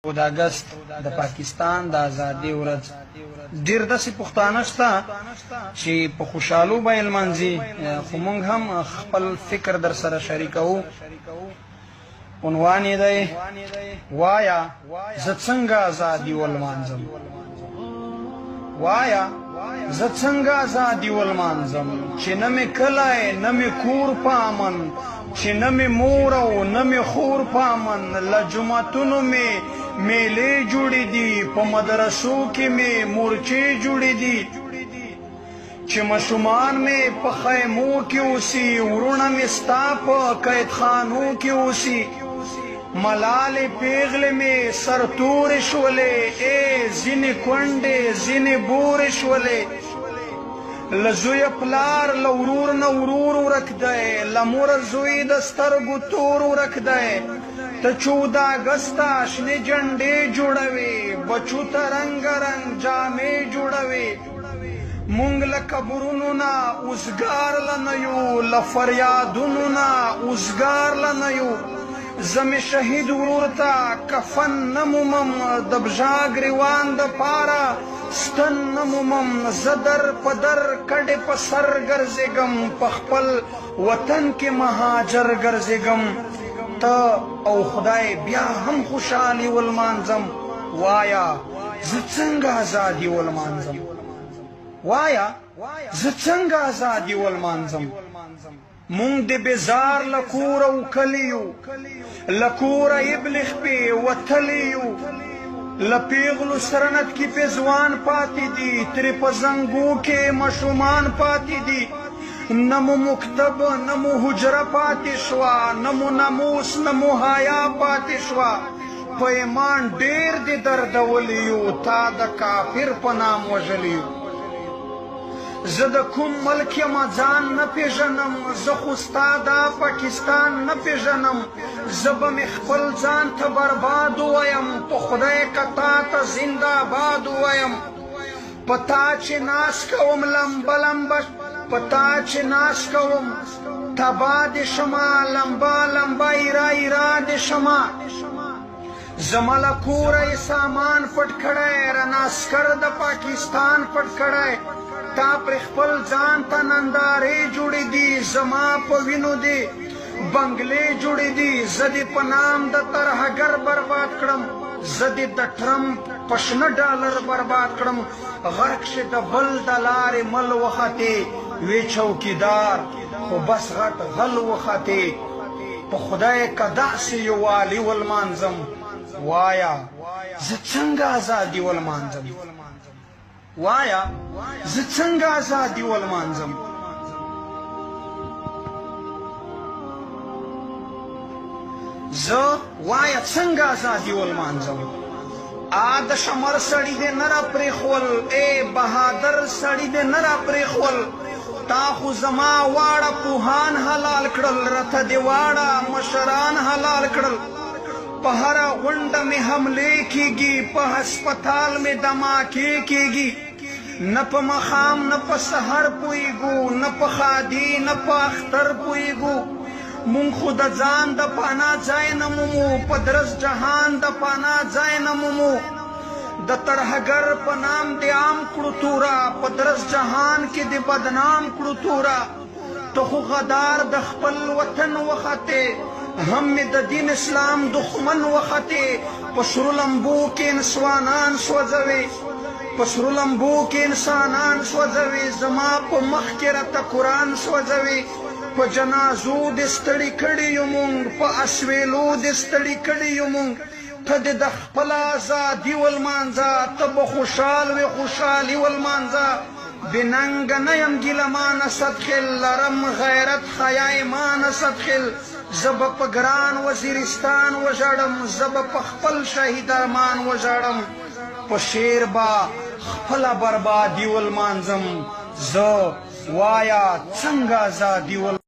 د اګست د پاکستان د ازادي ورځ ډیر داسې پښتانه شته چې په خوشحالو به یې لمانځي، خو موږ هم خپل فکر در سره شریکوو. عنوان یې دی وایه زه څنګه ازادي ولمانځم. وایه زه څنګه ازادي ولمانځم چې نه مې کلی نه مې کور په امن، چې نه مې مور او نه مې خور په امن. له جوماتونو مې میلې جوړې دي، په مدرسو کې مې مورچې جوړې دي، چې ماشومان مې په خیمو کې اوسي، ورونه مې ستا په قیدخانو کې اوسي. ملالې پیغلې مې سرتورې شولې، ځینې کونډې ځینې بورې شولې. له زویه پلار له ورور نه ورور ورک دی، له موره زوی د سترګو تور ورک دی. ته 14 اګسته شنې جنډې جوړوي، بچو ته رنګارنګ جامې جوړوي. مونږ له قبرونو نه اوزګار له نه یو، له فریادونو نه اوزګار له نه یو. زه مې شهید ورور ته کفن نه مومم، د بژا ګریوان دپاره ستن نه مومم. زه در په در کډې په سر ګرځېږم، په خپل وطن کې مهاجر ګرځېږم. ته او خدای بیا هم خوشحالي ولمانځم. وایه زه څنګه ازادي ولمانځم. وایه زه څنګه ازادي ولمانځم. مونږ د بېزار له کوره وکلي یو، له کوره ابلخ پې وتلي یو. له پیغلو سرنت کې پې ځوان پاتې دي، ترې په زنګو کې ماشومان پاتې دي. نه مو مکتب نه مو حجره پاتې شوه، نه مو ناموس نه مو حیا پاتې شوه. په ایمان ډېر دې دردولی یو، تا د کافر په نام وژلی یو. زه د کوم ملک یم ځان نه پېژنم، زه خو ستا دا پاکستان نه پېژنم. زه به مې خپل ځان ته برباد ووایم، په خدای که تا ته زنده‌باد ووایم. په تا چې ناز کوم لمبه لمبه، په تا چې ناز کوم تباه دې شمه، لمبه لمبه ایره ایره دې شمه. زما له کوره یې سامان پټ کړی، رانه عسکر د پاکستان پټ کړی. تا پر خپل ځان ته نندارې جوړې دي، زما په وینو دې بنګلې جوړې دي. زه دې په نام د ترهګر برباد کړم، زه دې د ټرمپ په شنه ډالر برباد کړم. غرق شې د بل د لارې مل وختې، وی چوکیدار خو بس غټ غل وختې. په خدای که داسې یووالي ولمانځم. وایه زه څنګه ازادي ولمانځم. وایه زه څنګه ازادي ولمانځم. زه وایه څنګه ازادي ولمانځم. د شمر سړي دې نه را پرېښول، بهادر سړي دې نه را پرېښول. تا خو زما واړه پوهان حلال کړل، راته دې واړه مشران حلال کړل. په هره غونډه مې حملې کېږي، په هسپتال مې دماکې کېږي. نه په ماښام نه په سحر پوهېږو، نه په ښادي نه په اختر پوهېږو. مونږ خو د ځان د پناه ځای نه مومو، په درس جهان د پناه ځای نه مومو. د ترهګر په نام دې عام کړو توره، په درس جهان کې دې بدنام کړو توره. ته خو غدار د خپل وطن وختې، هم مې د دین اسلام دښمن وختې. په سرو لمبو کې انسوانان سوځوي، په سرو لمبو کې انسانان سوځوي. زما په مخ کې راته قرآن سوځوي. په جنازو دې ستړي کړي یو مونږ، په اسویلو دې ستړي کړي یو مونږ. ته دې د خپله ازادي ولمانځه، ته به خوشحال وې خوشحالي ولمانځه. بې ننګه نه یم ګیلمانه صدخیل، لرم غیرت حیا ایمانه صدخیل. زه به په ګران وزیرستان وژاړم، زه به په خپل شهید ارمان وژاړم. په شعر به خپله بربادي ولمانځم. زه وایه څنګه ازادي